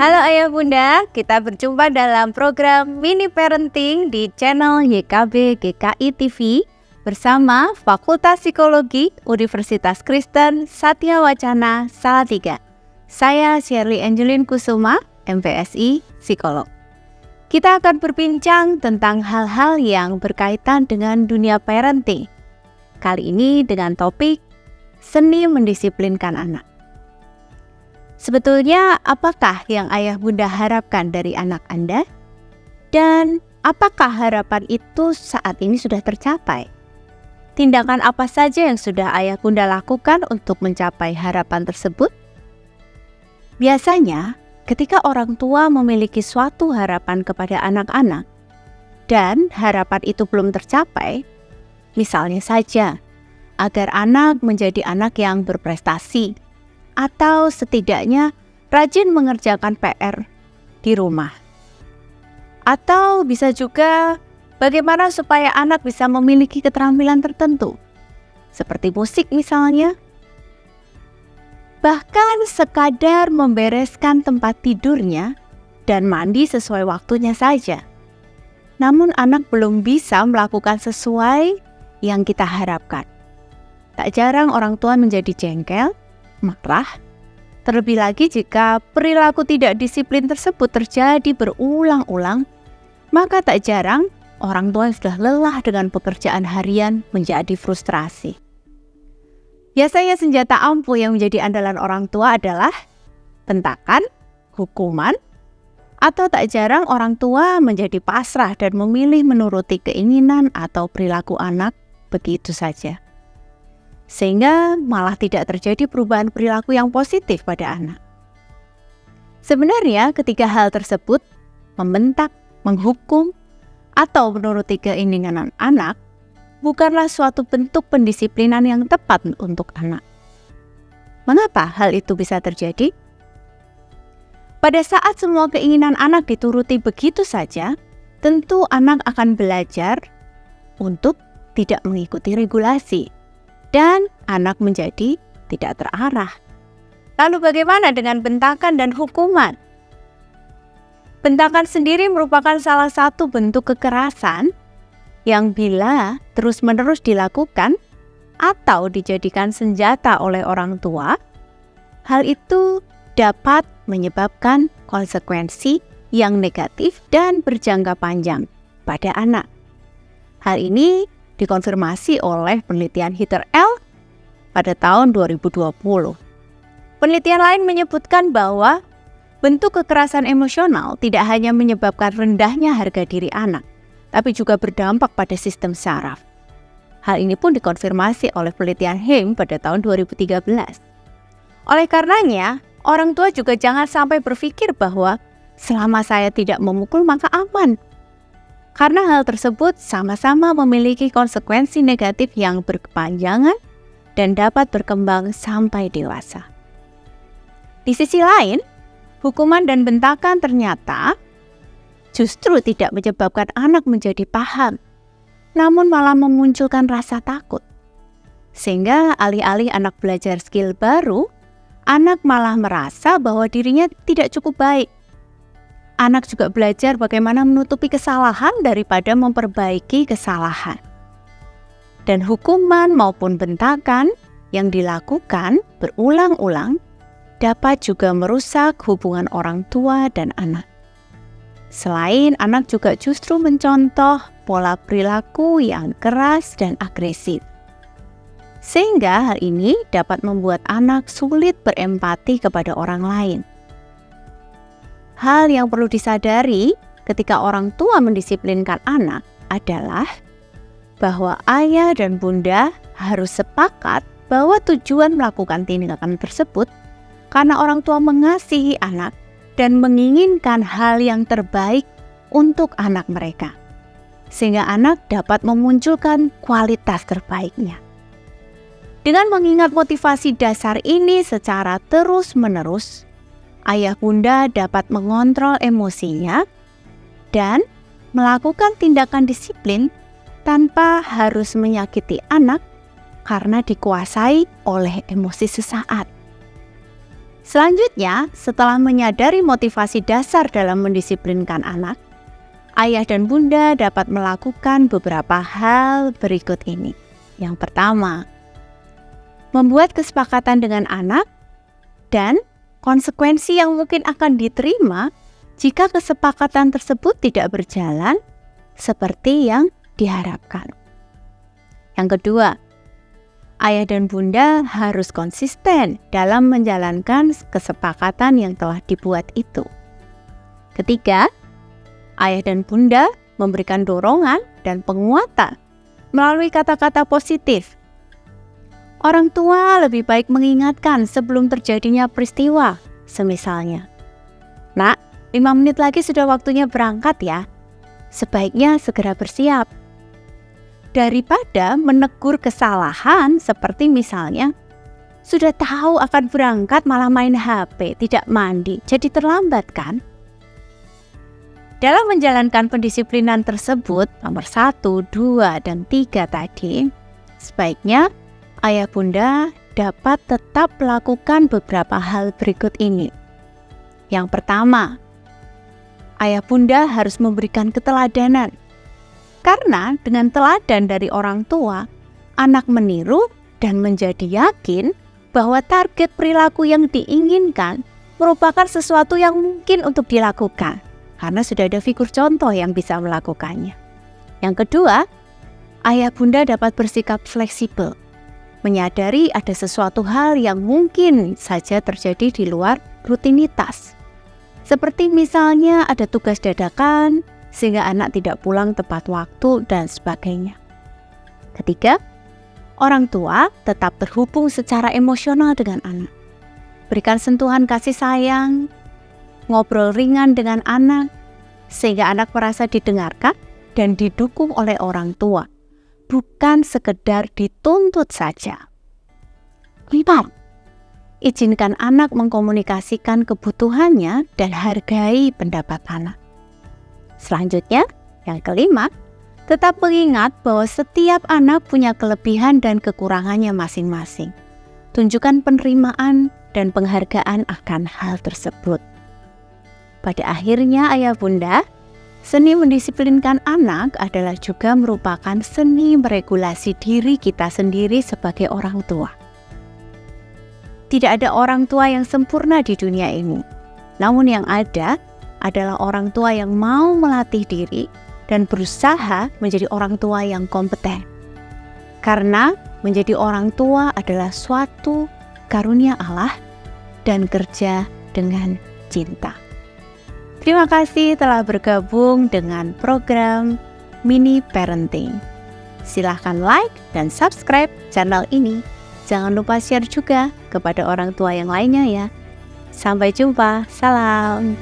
Halo Ayah Bunda, kita berjumpa dalam program Mini Parenting di channel YKB GKI TV bersama Fakultas Psikologi Universitas Kristen Satya Wacana Salatiga. Saya Shirley Angelin Kusuma, MPSI Psikolog. Kita akan berbincang tentang hal-hal yang berkaitan dengan dunia parenting. Kali ini dengan topik seni mendisiplinkan anak. Sebetulnya apakah yang ayah bunda harapkan dari anak Anda? Dan apakah harapan itu saat ini sudah tercapai? Tindakan apa saja yang sudah ayah bunda lakukan untuk mencapai harapan tersebut? Biasanya, ketika orang tua memiliki suatu harapan kepada anak-anak, dan harapan itu belum tercapai, misalnya saja, agar anak menjadi anak yang berprestasi, atau setidaknya rajin mengerjakan PR di rumah. Atau bisa juga bagaimana supaya anak bisa memiliki keterampilan tertentu, seperti musik misalnya. Bahkan sekadar membereskan tempat tidurnya dan mandi sesuai waktunya saja. Namun anak belum bisa melakukan sesuai yang kita harapkan. Tak jarang orang tua menjadi jengkel, marah, terlebih lagi jika perilaku tidak disiplin tersebut terjadi berulang-ulang, maka tak jarang orang tua yang sudah lelah dengan pekerjaan harian menjadi frustrasi. Biasanya senjata ampuh yang menjadi andalan orang tua adalah bentakan, hukuman, atau tak jarang orang tua menjadi pasrah dan memilih menuruti keinginan atau perilaku anak begitu saja. Sehingga malah tidak terjadi perubahan perilaku yang positif pada anak. Sebenarnya ketika hal tersebut membentak, menghukum, atau menuruti keinginan anak bukanlah suatu bentuk pendisiplinan yang tepat untuk anak. Mengapa hal itu bisa terjadi? Pada saat semua keinginan anak dituruti begitu saja, tentu anak akan belajar untuk tidak mengikuti regulasi. Dan anak menjadi tidak terarah. Lalu bagaimana dengan bentakan dan hukuman? Bentakan sendiri merupakan salah satu bentuk kekerasan yang bila terus-menerus dilakukan atau dijadikan senjata oleh orang tua, hal itu dapat menyebabkan konsekuensi yang negatif dan berjangka panjang pada anak. Hal ini dikonfirmasi oleh penelitian Heather L. pada tahun 2020. Penelitian lain menyebutkan bahwa bentuk kekerasan emosional tidak hanya menyebabkan rendahnya harga diri anak, tapi juga berdampak pada sistem saraf. Hal ini pun dikonfirmasi oleh penelitian Haim pada tahun 2013. Oleh karenanya, orang tua juga jangan sampai berpikir bahwa selama saya tidak memukul maka aman. Karena hal tersebut sama-sama memiliki konsekuensi negatif yang berkepanjangan dan dapat berkembang sampai dewasa. Di sisi lain, hukuman dan bentakan ternyata justru tidak menyebabkan anak menjadi paham, namun malah memunculkan rasa takut. Sehingga alih-alih anak belajar skill baru, anak malah merasa bahwa dirinya tidak cukup baik. Anak juga belajar bagaimana menutupi kesalahan daripada memperbaiki kesalahan. Dan hukuman maupun bentakan yang dilakukan berulang-ulang dapat juga merusak hubungan orang tua dan anak. Selain anak juga justru mencontoh pola perilaku yang keras dan agresif. Sehingga hal ini dapat membuat anak sulit berempati kepada orang lain. Hal yang perlu disadari ketika orang tua mendisiplinkan anak adalah bahwa ayah dan bunda harus sepakat bahwa tujuan melakukan tindakan tersebut karena orang tua mengasihi anak dan menginginkan hal yang terbaik untuk anak mereka, sehingga anak dapat memunculkan kualitas terbaiknya. Dengan mengingat motivasi dasar ini secara terus-menerus, ayah bunda dapat mengontrol emosinya dan melakukan tindakan disiplin tanpa harus menyakiti anak karena dikuasai oleh emosi sesaat. Selanjutnya, setelah menyadari motivasi dasar dalam mendisiplinkan anak, ayah dan bunda dapat melakukan beberapa hal berikut ini. Yang pertama, membuat kesepakatan dengan anak dan konsekuensi yang mungkin akan diterima jika kesepakatan tersebut tidak berjalan seperti yang diharapkan. Yang kedua, ayah dan bunda harus konsisten dalam menjalankan kesepakatan yang telah dibuat itu. Ketiga, ayah dan bunda memberikan dorongan dan penguatan melalui kata-kata positif. Orang tua lebih baik mengingatkan sebelum terjadinya peristiwa, semisalnya, "Nak, 5 menit lagi sudah waktunya berangkat ya. Sebaiknya segera bersiap." Daripada menegur kesalahan seperti misalnya, "Sudah tahu akan berangkat malah main HP, tidak mandi, jadi terlambat kan?" Dalam menjalankan pendisiplinan tersebut, nomor 1, 2, dan 3 tadi, sebaiknya ayah bunda dapat tetap melakukan beberapa hal berikut ini. Yang pertama, ayah bunda harus memberikan keteladanan. Karena dengan teladan dari orang tua, anak meniru dan menjadi yakin bahwa target perilaku yang diinginkan merupakan sesuatu yang mungkin untuk dilakukan, karena sudah ada figur contoh yang bisa melakukannya. Yang kedua, ayah bunda dapat bersikap fleksibel, menyadari ada sesuatu hal yang mungkin saja terjadi di luar rutinitas. Seperti misalnya ada tugas dadakan, sehingga anak tidak pulang tepat waktu, dan sebagainya. Ketiga, orang tua tetap terhubung secara emosional dengan anak. Berikan sentuhan kasih sayang, ngobrol ringan dengan anak, sehingga anak merasa didengarkan dan didukung oleh orang tua, bukan sekedar dituntut saja. 5. Izinkan anak mengkomunikasikan kebutuhannya dan hargai pendapat anak. Selanjutnya, yang kelima, tetap mengingat bahwa setiap anak punya kelebihan dan kekurangannya masing-masing. Tunjukkan penerimaan dan penghargaan akan hal tersebut. Pada akhirnya, ayah bunda, seni mendisiplinkan anak adalah juga merupakan seni meregulasi diri kita sendiri sebagai orang tua. Tidak ada orang tua yang sempurna di dunia ini, namun yang ada adalah orang tua yang mau melatih diri dan berusaha menjadi orang tua yang kompeten. Karena menjadi orang tua adalah suatu karunia Allah dan kerja dengan cinta. Terima kasih telah bergabung dengan program Mini Parenting. Silahkan like dan subscribe channel ini. Jangan lupa share juga kepada orang tua yang lainnya ya. Sampai jumpa, salam.